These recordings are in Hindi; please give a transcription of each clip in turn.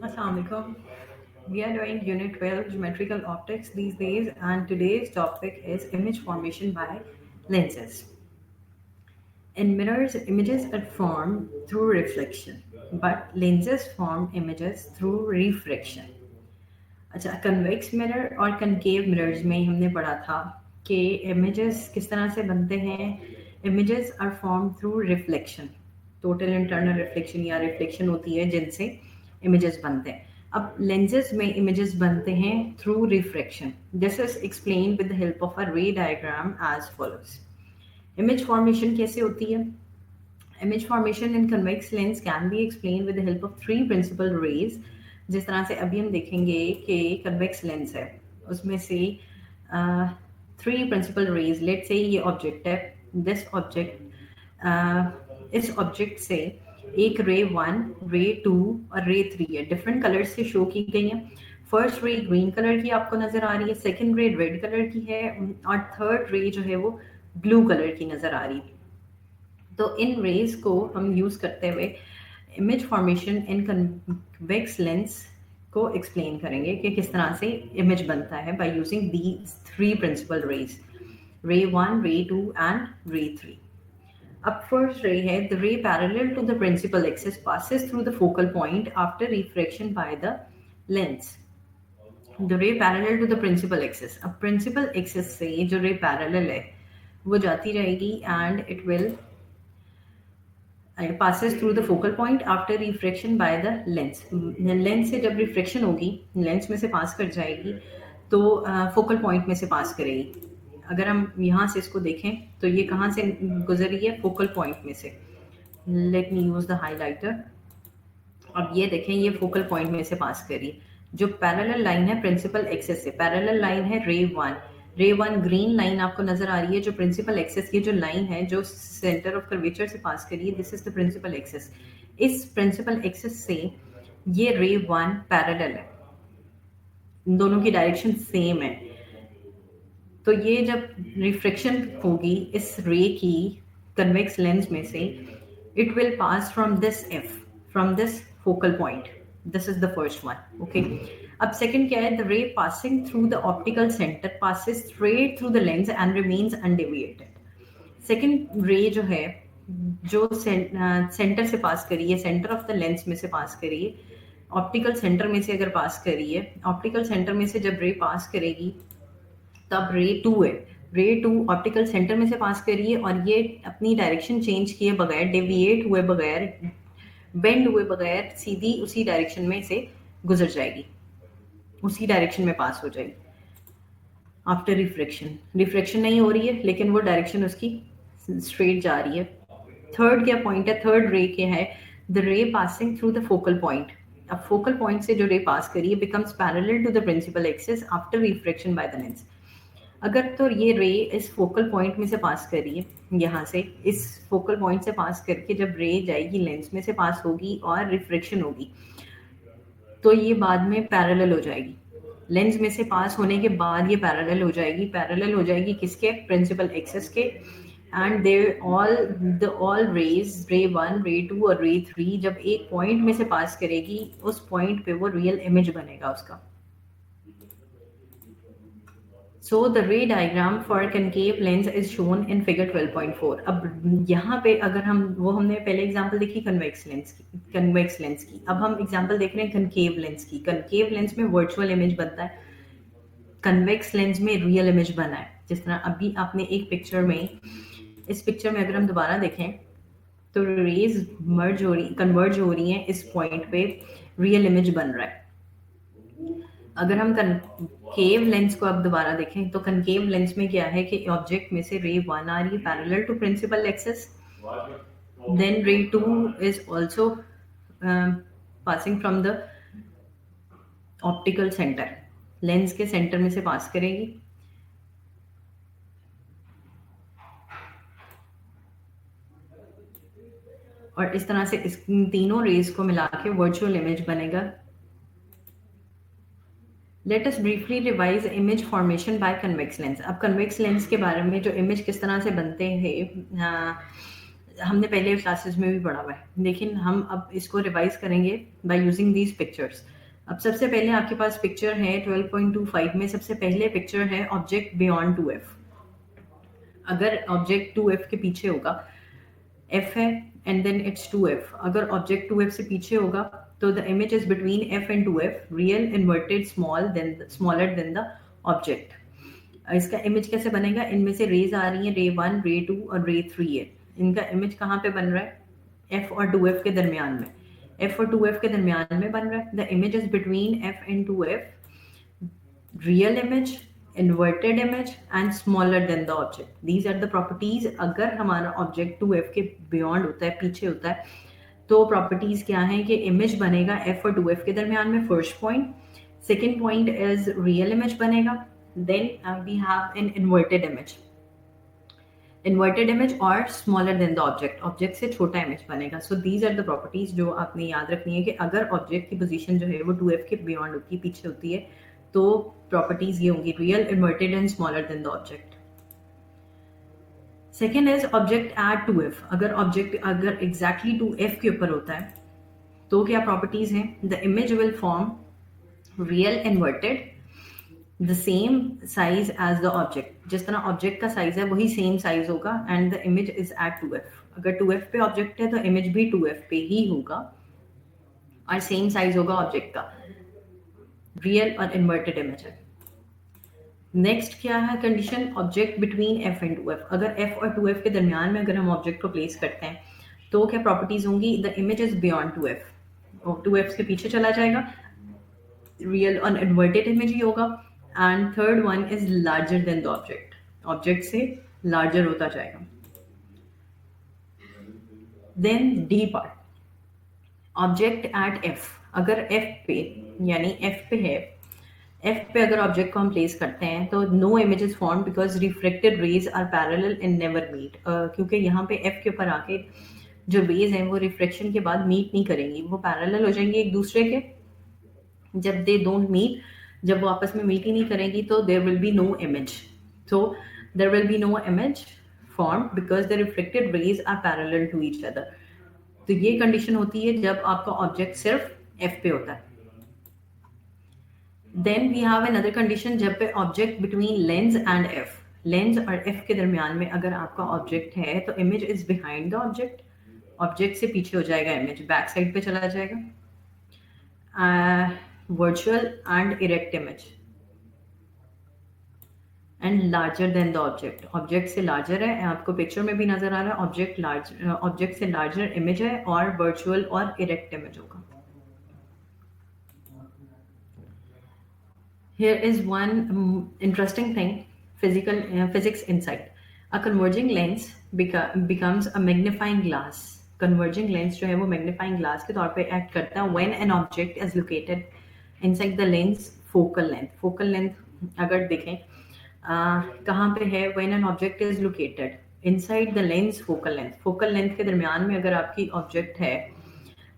Assalamualaikum. We are doing Unit 12 Geometrical Optics these days, and today's topic is image formation by lenses. In mirrors, images are formed through reflection, but lenses form images through refraction. अच्छा, कन्वेक्स मिरर और कनकेव मिरर्स में हमने पढ़ा था कि इमेजेस किस तरह से बनते हैं. Images are form through reflection. Total internal reflection या रिफ्लेक्शन होती है जिनसे इमेजेस बनते हैं. अब लेंसेज में इमेजेस बनते हैं through refraction. This is explain with the help of a ray diagram as follows. Image formation कैसे होती है? Image formation in convex lens can be explained with the help of three principal rays. जिस तरह से अभी हम देखेंगे कि convex lens है, उसमें से थ्री प्रिंसिपल रेज. लेट से ये ऑब्जेक्ट है, दिस ऑब्जेक्ट, इस ऑब्जेक्ट से एक रे 1, रे 2 और रे 3 है, डिफरेंट कलर से शो की गई है. फर्स्ट रे ग्रीन कलर की आपको नजर आ रही है, सेकंड रे रेड कलर की है और थर्ड रे जो है वो ब्लू कलर की नजर आ रही है. तो इन रेज को हम यूज करते हुए image formation in convex lens को एक्सप्लेन करेंगे कि किस तरह से इमेज बनता है by using the three principle rays, ray 1, रे 2 एंड रे 3. अब फर्स्ट रे है, the ray parallel to the principal axis passes through the focal point after refraction by the lens. The ray parallel to the principal axis. अब प्रिंसिपल एक्सिस से जो रे पैरेलल है वो जाती रहेगी and it will passes through the focal point after refraction by the lens. Lens से जब रिफ्रैक्शन होगी, लेंस में से पास कर जाएगी तो फोकल पॉइंट में से पास करेगी. अगर हम यहाँ से इसको देखें तो ये कहाँ से गुजर रही है? फोकल पॉइंट में से. Let me use the highlighter. अब ये देखें, ये फोकल पॉइंट में से पास कर रही है. जो पैरेलल लाइन है प्रिंसिपल एक्सिस से, पैरेलल लाइन है रे 1. रे 1 ग्रीन लाइन आपको नजर आ रही है जो प्रिंसिपल एक्सिस की जो लाइन है जो सेंटर ऑफ कर्वेचर से पास करी है, this is the principal axis. इस प्रिंसिपल एक्सिस से ये रे 1 पैरेलल है, इन दोनों की डायरेक्शन सेम है. तो ये जब रिफ्रैक्शन होगी इस रे की कन्वेक्स लेंस में से, it will pass from this F, from this focal point. This is the first one. Okay. अब सेकंड क्या है? The ray passing through the optical centre passes straight through the lens and remains undeviated. Second रे जो है, जो सेंटर से पास करी है, सेंटर ऑफ द लेंस में से पास करी है, ऑप्टिकल सेंटर में से अगर पास करी है, ऑप्टिकल सेंटर में से जब रे पास करेगी तब रे 2 है. रे 2 ऑप्टिकल सेंटर में से पास करी है और ये अपनी डायरेक्शन चेंज किए बगैर, डेविएट हुए बगैर, बेंड हुए बगैर सीधी उसी डायरेक्शन में से गुजर जाएगी, उसी डायरेक्शन में पास हो जाएगी. आफ्टर रिफ्रैक्शन, रिफ्रैक्शन नहीं हो रही है लेकिन वो डायरेक्शन उसकी स्ट्रेट जा रही है. थर्ड क्या पॉइंट है? थर्ड रे क्या है? The ray passing through the focal point. अब फोकल पॉइंट से जो रे पास करिए becomes parallel to the principal axis after refraction by the lens. अगर तो ये रे इस फोकल पॉइंट में से पास करिए, यहाँ से इस फोकल पॉइंट से पास करके जब रे जाएगी लेंस में से पास होगी और रिफ्रैक्शन होगी तो ये बाद में पैरेलल हो जाएगी. लेंस में से पास होने के बाद ये पैरेलल हो जाएगी. पैरेलल हो जाएगी किसके? प्रिंसिपल एक्सिस के. And they all raise, ray 1, रे 2 और रे 3 जब एक पॉइंट में से पास करेगी उस पॉइंट पे वो रियल इमेज बनेगा उसका. So the ray diagram for concave lens is shown in figure 12.4. अब यहाँ पे अगर हम हमने पहले एग्जांपल देखी कन्वेक्स लेंस की. अब हम एग्जांपल देख रहे हैं कनकेव लेंस की. कनकेव लेंस में वर्चुअल इमेज बनता है, कन्वेक्स लेंस में रियल इमेज बना है. जिस तरह अभी आपने एक पिक्चर में, इस पिक्चर में अगर हम दोबारा देखें तो रेज कन्वर्ज हो रही हैं इस पॉइंट पे, रियल इमेज बन रहा है. अगर हम कनकेव लेंस को अब दोबारा देखें तो कनकेव लेंस में क्या है कि ऑब्जेक्ट में से रे 1 आ रही है parallel to principal axis, then ray 2 is also passing from the optical centre, lens के सेंटर में से पास करेगी. और इस तरह से इस तीनों रेज को मिला के वर्चुअल इमेज बनेगा. Let us briefly revise image formation by convex lens. अब कन्वेक्स लेंस के बारे में जो इमेज किस तरह से बनते हैं, हमने पहले क्लासेस में भी पढ़ा हुआ है, लेकिन हम अब इसको रिवाइज करेंगे बाय यूजिंग दीज पिक्चर्स। अब सबसे पहले आपके पास पिक्चर है 12.25 में, सबसे पहले पिक्चर है ऑब्जेक्ट बियॉन्ड 2f। अगर ऑब्जेक्ट 2f के पीछे होगा, f है एंड देन इट्स 2f, अगर ऑब्जेक्ट 2f से पीछे होगा तो the image is between f and 2f, real inverted smaller than the object. इसका इमेज कैसे बनेगा? इनमें से रेज आ रही है, रे 1, रे 2 और रे 3 है। इनका इमेज कहाँ पे बन रहा है? f और 2f के दरमियान में, f और 2f के दरमियान में बन रहा है। The image is between f and 2f, real image, inverted image and smaller than the object. These are the properties. अगर हमारा ऑब्जेक्ट 2f के बियॉन्ड होता है, पीछे होता है, तो प्रॉपर्टीज क्या है कि इमेज बनेगा f और 2f के दरमियान में, first point. Second point is real image बनेगा, then we have an inverted image और smaller than the object, object से छोटा इमेज बनेगा। So these are the properties जो आपने याद रखनी है कि अगर ऑब्जेक्ट की पोजीशन जो है वो 2f के बियॉन्ड होती है, पीछे होती है, तो प्रॉपर्टीज ये होंगी, real, inverted and smaller than the object. Second is object at 2f। अगर ऑब्जेक्ट अगर एग्जैक्टली 2f के ऊपर होता है तो क्या प्रॉपर्टीज हैं? The image will form real inverted, the same size as the object. जिस तरह ऑब्जेक्ट का साइज है वही सेम साइज होगा, and the image is at 2f। अगर 2f पे ऑब्जेक्ट है तो इमेज भी 2f पे ही होगा और सेम साइज होगा ऑब्जेक्ट का, रियल और इन्वर्टेड इमेज है। नेक्स्ट क्या है condition? Object between f and 2f। अगर f और 2f के दरमियान में अगर हम ऑब्जेक्ट को प्लेस करते हैं तो क्या प्रॉपर्टीज होंगी? The image is beyond 2f, और 2f के पीछे चला जाएगा, रियल और इन्वर्टेड इमेज ही होगा। And third one is larger than the object, object से लार्जर होता जाएगा। Then D part, object at f। अगर f पे, यानी f पे है, f पे अगर ऑब्जेक्ट को हम प्लेस करते हैं तो no image is form because reflected rays are parallel and never meet. क्योंकि यहाँ पे f के ऊपर आके जो रेज हैं वो रिफ्लेक्शन के बाद मीट नहीं करेंगी, वो पैरेलल हो जाएंगी एक दूसरे के। जब दे डोंट मीट, जब वो आपस में मीट ही नहीं करेंगी तो there will be no image. So there will be no image form because the reflected rays are parallel to each other. तो ये कंडीशन होती है जब आपका ऑब्जेक्ट सिर्फ f पे होता है। Then we have another condition जब पे object between lens and f, lens और f के दरमियान में अगर आपका ऑब्जेक्ट है तो image is behind the object, object से पीछे हो जाएगा इमेज, बैक साइड पे चला जाएगा। Virtual and erect image and larger than the object, object से लार्जर है, आपको पिक्चर में भी नजर आ रहा है, ऑब्जेक्ट से लार्जर इमेज है और वर्चुअल और इरेक्ट इमेज होगा। Here is one interesting thing, physics insight. A converging lens becomes a magnifying glass. Converging lens जो है वो magnifying glass के तौर पे act करता है when an object is located inside the lens focal length. Focal length अगर देखें कहाँ पे है? when an object is located inside the lens focal length. focal length के दरमियान में अगर आपकी object है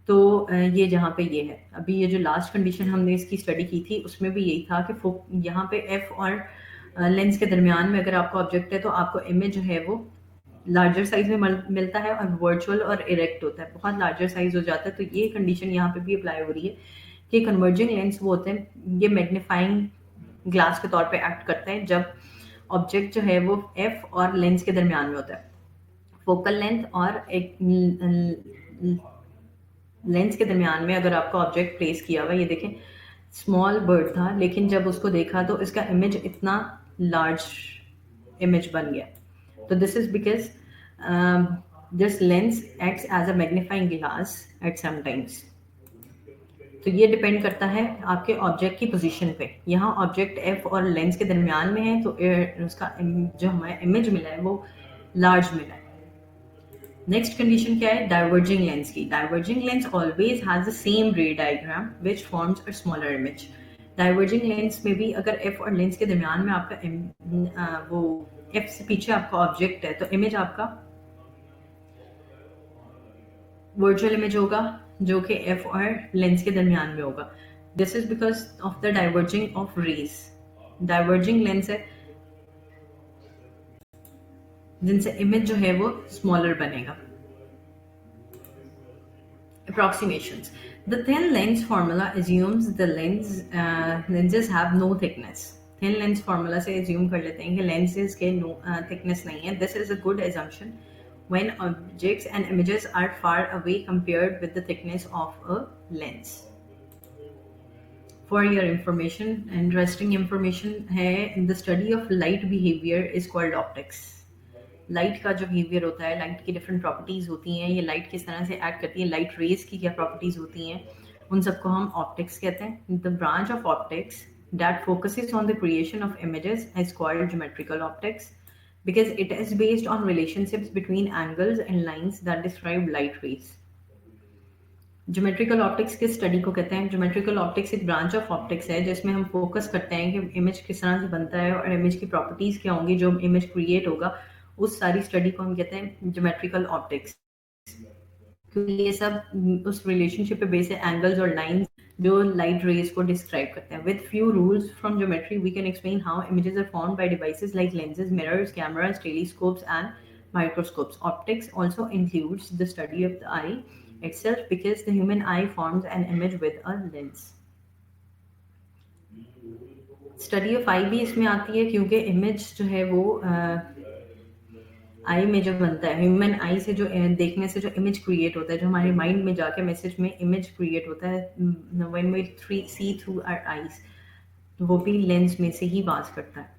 तो ये जहाँ पे ये है, अभी ये जो लास्ट कंडीशन हमने इसकी स्टडी की थी उसमें भी यही था कि यहाँ पे f और लेंस के दरमियान में अगर आपका ऑब्जेक्ट है तो आपको इमेज जो है वो लार्जर साइज में मिलता है और वर्चुअल और इरेक्ट होता है, बहुत लार्जर साइज हो जाता है। तो ये कंडीशन यहाँ पे भी अप्लाई हो रही है कि कन्वर्जिंग लेंस वो होते हैं, ये मैग्नीफाइंग ग्लास के तौर पे एक्ट करते हैं जब ऑब्जेक्ट जो है वो f और लेंस के दरमियान में होता है। फोकल लेंथ और एक लेंस के दरमियान में अगर आपका ऑब्जेक्ट प्लेस किया हुआ, ये देखें स्मॉल बर्ड था लेकिन जब उसको देखा तो इसका इमेज इतना लार्ज इमेज बन गया। तो this is because this lens acts as a magnifying glass at some times. तो ये डिपेंड करता है आपके ऑब्जेक्ट की पोजीशन पे। यहाँ ऑब्जेक्ट f और लेंस के दरमियान में है तो उसका जो हमें इमेज मिला है वो लार्ज मिला है। नेक्स्ट कंडीशन क्या है? डाइवर्जिंग लेंस की। Diverging lens always has the same रे diagram which forms a smaller image. Diverging lens में भी अगर f और लेंस के दरमियान में आपका वो f से पीछे आपका ऑब्जेक्ट है तो इमेज आपका वर्चुअल इमेज होगा जो कि f और लेंस के दरमियान में होगा। This is because of the diverging of rays. Diverging lens है जिनसे इमेज जो है वो स्मॉलर बनेगा। Approximations. The thin lens formula assumes the lenses have no thickness. Thin lens formula से assume कर लेते हैं कि lenses के no thickness नहीं है. This is a good assumption when objects and images are far away compared with the thickness of a lens. For your information, interesting information है, the study of light behavior is called optics. Light का जो बिहेवियर होता है, लाइट की डिफरेंट प्रॉपर्टीज़ होती हैं, ये लाइट किस तरह से एक्ट करती है, लाइट रेज की क्या प्रॉपर्टीज़ होती हैं, उन सबको हम ऑप्टिक्स कहते हैं. The branch of optics that focuses on the creation of images is called geometrical optics because it is based on relationships between angles and lines that describe light rays. Geometrical optics किस स्टडी को कहते हैं? ज्योमेट्रिकल ऑप्टिक्स एक ब्रांच ऑफ ऑप्टिक्स है जिसमें हम फोकस करते हैं कि इमेज किस तरह से बनता है और इमेज की प्रॉपर्टीज़ क्या होंगी जो इमेज क्रिएट होगा, उस सारी स्टडी को हम कहते हैं ज्योमेट्रिकल ऑप्टिक्स. क्योंकि ये सब उस रिलेशनशिप पे बेस है, एंगल्स और लाइंस जो लाइट रेज को डिस्क्राइब करते हैं. With few rules from geometry we can explain how images are formed by devices like lenses, mirrors, cameras, telescopes and microscopes. Optics also includes the study of the eye itself because the human eye forms an image with a lens. Study of eye भी इसमें आती है क्योंकि इमेज जो है वो आई में जो बनता है, ह्यूमन आई से जो देखने से जो इमेज क्रिएट होता है, जो हमारे माइंड में जाके मैसेज में इमेज क्रिएट होता है when we see through our eyes, वो भी लेंस में से ही पास करता है.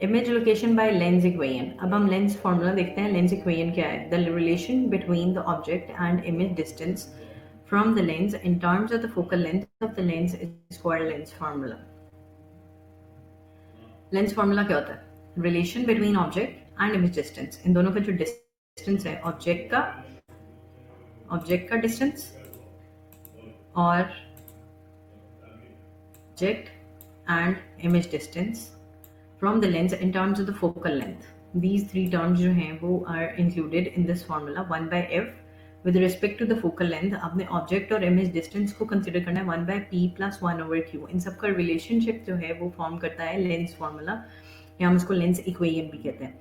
Image location by lens equation. अब हम लेंस फार्मूला देखते हैं. लेंस इक्वेशन क्या है? The relation between the object and image distance from the lens in terms of the focal length of the lens is called lens formula. Lens formula क्या होता है? Relation between object and image distance. इन दोनों का जो डिस्टेंस है, ऑब्जेक्ट का डिस्टेंस और object and image distance from the lens in terms of the focal length. These three terms जो हैं वो are included in this formula. 1 by f with respect to the focal length आपने object और image distance को consider करना है 1 by p plus 1 over q. इन सब का relationship जो है वो form करता है lens formula, या हम इसको lens equation भी कहते हैं.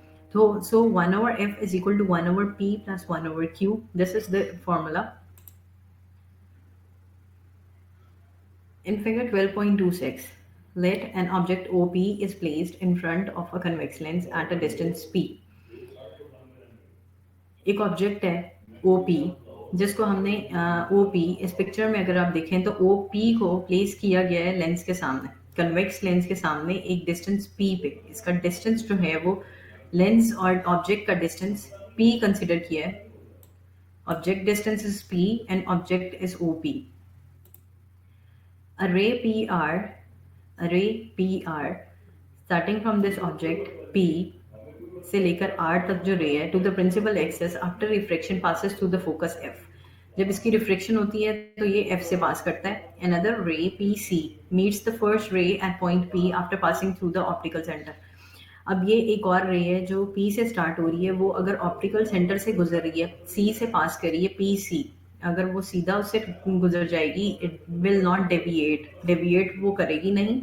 So 1 over f is equal to 1 over p plus 1 over q. This is the formula. In figure 12.26, let an object OP is placed in front of a convex lens at a distance P. एक ऑब्जेक्ट है OP जिसको हमने OP इस पिक्चर में अगर आप देखें तो OP को प्लेस किया गया है लेंस के सामने, कन्वेक्स लेंस के सामने एक डिस्टेंस P पे. इसका डिस्टेंस जो है वो लेंस और ऑब्जेक्ट का डिस्टेंस P कंसिडर किया है. Object distance is P and object is OP. Array PR starting from this object P से लेकर R तक जो रे है to the principal axis after refraction passes through the focus F. जब इसकी रिफ्रेक्शन होती है तो ये F से पास करता है. Another ray PC meets the first ray at point P after passing through the optical center. अब ये एक और रे है जो P से स्टार्ट हो रही है, वो अगर ऑप्टिकल सेंटर से गुजर रही है, C से पास कर रही है PC, अगर वो सीधा उससे गुजर जाएगी इट विल नॉट डेविएट वो करेगी नहीं,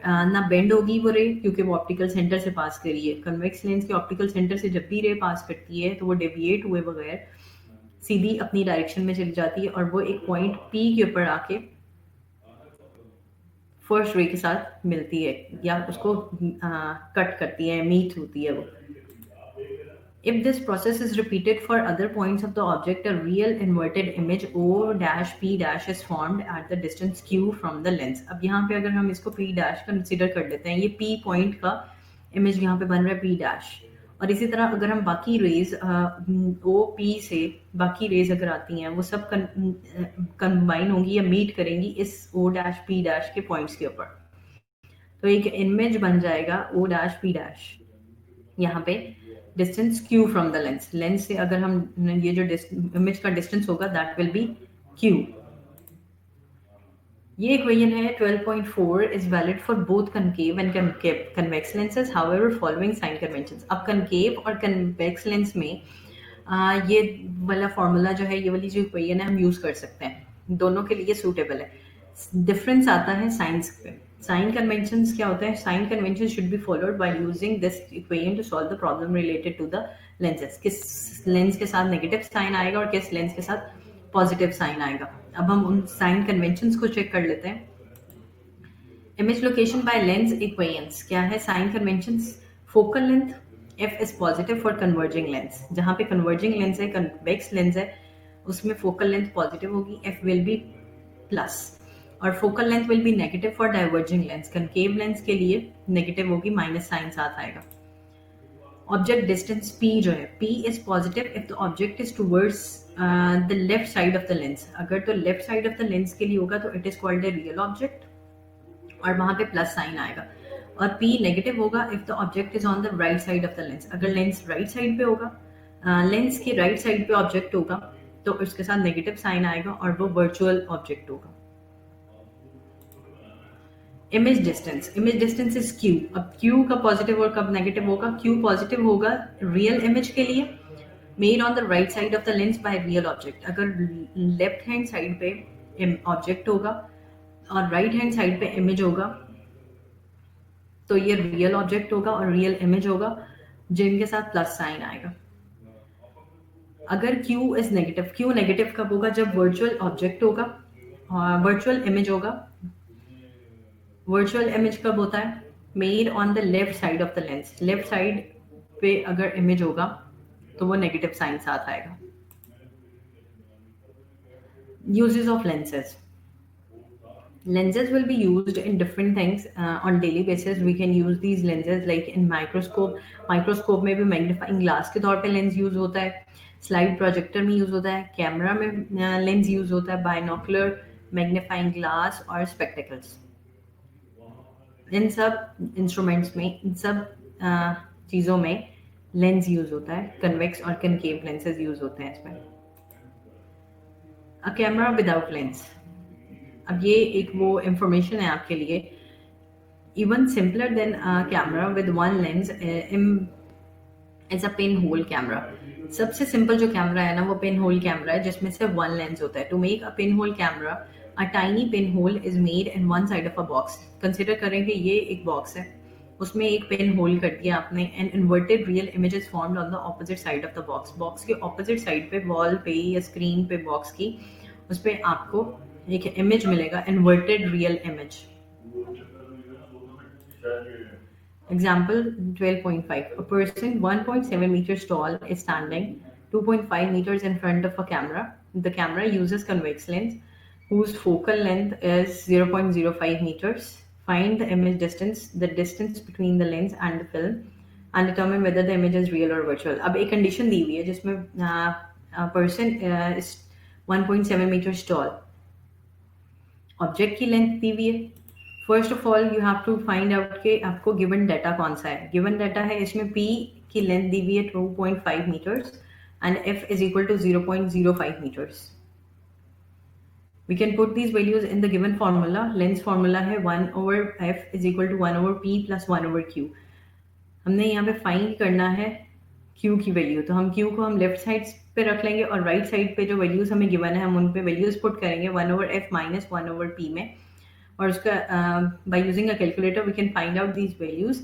ना बेंड होगी वो रे क्योंकि वो ऑप्टिकल सेंटर से पास कर रही है. कन्वेक्स लेंस के ऑप्टिकल सेंटर से जब भी रे पास करती है तो वो डेविएट हुए बगैर सीधी अपनी डायरेक्शन में चली जाती है और वो एक पॉइंट P के ऊपर आके फर्स्ट रे के साथ मिलती है या उसको कट करती है, मीट होती है वो. If this process is repeated for other points of the object, a real inverted image O-P- is formed at the distance Q from the lens. अब यहाँ पे अगर हम इसको P- कंसिडर कर लेते हैं, ये P पॉइंट का इमेज यहाँ पे बन रहा है P'. और इसी तरह अगर हम बाकी रेज OP से बाकी रेज अगर आती हैं वो सब कंबाइन होंगी या मीट करेंगी इस O-P' के पॉइंट्स के ऊपर, तो एक इमेज बन जाएगा O-P'. यहाँ पे distance Q from the lens. Lens से अगर हम ये जो इमेज का डिस्टेंस होगा दैट विल बी Q. ये इक्वेशन है 12.4 is valid for both concave and convex lenses, however following sign conventions. अब कनकेव और कन्वेक्स लेंस में ये वाला फार्मूला जो है, ये वाली जो इक्वेशन है हम यूज कर सकते हैं, दोनों के लिए सूटेबल है. डिफरेंस आता है साइंस पे. साइन कन्वेंशंस क्या होता है? Sign convention should be followed by using this equation to solve the problem related to the lenses, किस लेंस के साथ नेगेटिव साइन आएगा और किस लेंस के साथ पॉजिटिव साइन आएगा। अब हम उन साइन कन्वेंशंस को चेक कर लेते हैं। Image location by lens equations क्या है? Sign conventions, focal length f is positive for converging lens, जहां पे कन्वर्जिंग लेंस है, कन्वेक्स लेंस है, उसमें फोकल लेंथ पॉजिटिव होगी, f विल बी प्लस, और focal length will be negative for diverging lens, concave lens के लिए नेगेटिव होगी, माइनस साइन साथ आएगा। ऑब्जेक्ट डिस्टेंस p जो है, p is positive if the object is towards the left side of the lens, अगर तो left side of the lens के लिए होगा तो it is called a real object और वहां पे प्लस साइन आएगा। और p नेगेटिव होगा if the object is on the right side of the lens, अगर लेंस राइट साइड पे होगा, लेंस के राइट साइड पे ऑब्जेक्ट होगा तो उसके साथ नेगेटिव साइन आएगा और वो वर्चुअल ऑब्जेक्ट होगा। Image distance is Q. अब क्यू कब पॉजिटिव और कब नेगेटिव होगा? क्यू पॉजिटिव होगा रियल इमेज के लिए, made on the right side of the lens by real object, अगर लेफ्ट हैंड साइड पे ऑब्जेक्ट होगा और राइट हैंड साइड पे इमेज होगा तो ये रियल ऑब्जेक्ट होगा और रियल इमेज होगा, जिनके साथ प्लस साइन आएगा। अगर Q is negative, Q negative कब होगा? जब वर्चुअल ऑब्जेक्ट होगा, वर्चुअल इमेज होगा। वर्चुअल इमेज कब होता है? Made on the left side of the lens, left side पे अगर इमेज होगा तो वो नेगेटिव साइन साथ आएगा। Uses of lenses. Lenses will be used in different things on daily basis. We can use these lenses like in microscope. Microscope में भी magnifying glass के तौर पे lens use होता है, slide projector में use होता है, कैमरा में lens use होता है, binocular, magnifying glass और spectacles. इन सब इंस्ट्रूमेंट्स में, इन सब चीज़ों में लेंस यूज होता है, कन्वेक्स और कनकेव लेंसेज यूज होते हैं इसमें। अ कैमरा विदाउट लेंस, अब ये एक वो इंफॉर्मेशन है आपके लिए, even simpler than camera with one lens is a pin hole camera. सबसे सिंपल जो कैमरा है ना वो पिन होल कैमरा है जिसमें से वन लेंस होता है। To make a pin hole camera a tiny pin hole is made in one side of a box. Consider करें कि ये एक बॉक्स है, उसमें एक पिन होल कर दिया आपने, and inverted real image is formed on the opposite side of the box. Box के ऑपोजिट साइड पे, वॉल पे या स्क्रीन पे बॉक्स की, उस पर आपको एक इमेज मिलेगा, inverted real image. Example 12.5. A person 1.7 meters tall is standing 2.5 meters in front of a camera. The camera uses convex lens whose focal length is 0.05 meters. Find the image distance, the distance between the lens and the film, and determine whether the image is real or virtual. अब एक condition दी हुई है जिसमें person is 1.7 meters tall. Object की लेंथ दी हुई है। First of all you have to find out कि आपको गिवन डाटा कौन सा है। गिवन डाटा है, इसमें p की लेंथ दी हुई है 2.5 metres and f is equal to 0.05 metres. We can put these values in the given formula. Lens formula है 1/f is equal to 1/p plus 1/q। हमने यहाँ पे फाइंड करना है q की वैल्यू, तो हम q को हम लेफ्ट साइड पे रख लेंगे और राइट साइड पे जो वैल्यूज हमें गिवन है हम उन पे वैल्यूज पुट करेंगे 1/f माइनस 1/p में, और उसका by using a calculator we can find out these values.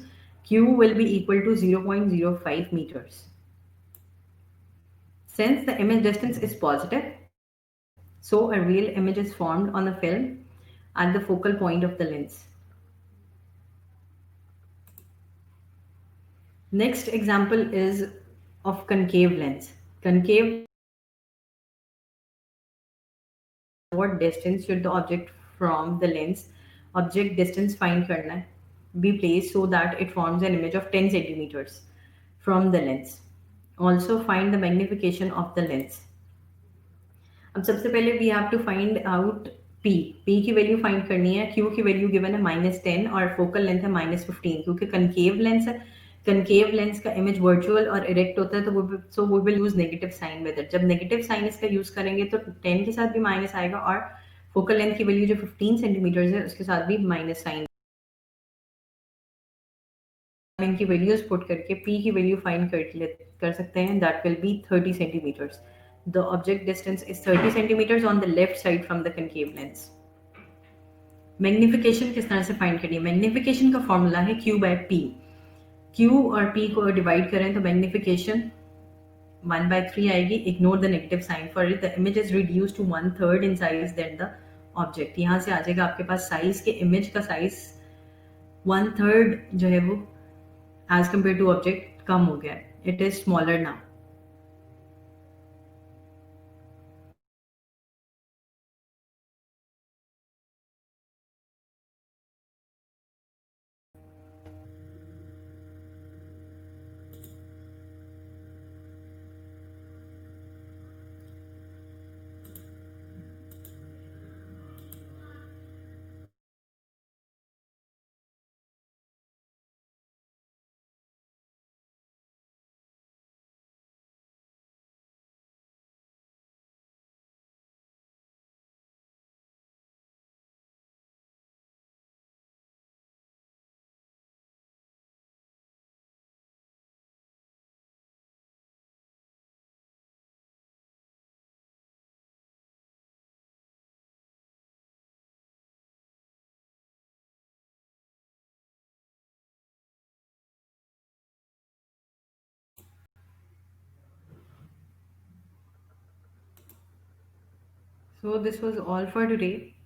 q will be equal to 0.05 meters. Since the image distance is positive, so a real image is formed on the film at the focal point of the lens. Next example is of concave lens. Concave, what distance should the object from the lens, object distance find करना है, be placed so that it forms an image of 10 centimeters from the lens. Also find the magnification of the lens. अब सबसे पहले we have to find out p की वैल्यू फाइंड करनी है। q की वैल्यू गिवन है -10 और फोकल लेंथ है -15, क्योंकि कनकेव लेंस है। कनकेव लेंस का इमेज वर्चुअल और इरेक्ट होता है, तो वो will use negative sign with it. जब नेगेटिव साइन इसका यूज करेंगे तो 10 के साथ भी माइनस आएगा और फोकल लेंथ की वैल्यू जो 15 सेंटीमीटर है उसके साथ भी माइनस साइन। इनकी वैल्यूज पुट करके p की वैल्यू फाइंड कर सकते हैं। That will be 30 centimetres. The object distance is 30 centimeters on the left side from the concave lens. Magnification किस तरह से फाइंड करिए? मैग्निफिकेशन का फॉर्मूला है q by p। q और p को डिवाइड करें तो मैग्निफिकेशन 1/3 आएगी. Ignore the negative sign for it. The image is reduced to 1/3 in size than the object. यहाँ से आ जाएगा आपके पास साइज के इमेज का साइज 1/3 जो है वो एज कम्पेयर टू ऑब्जेक्ट कम हो गया है. It is smaller now. So this was all for today.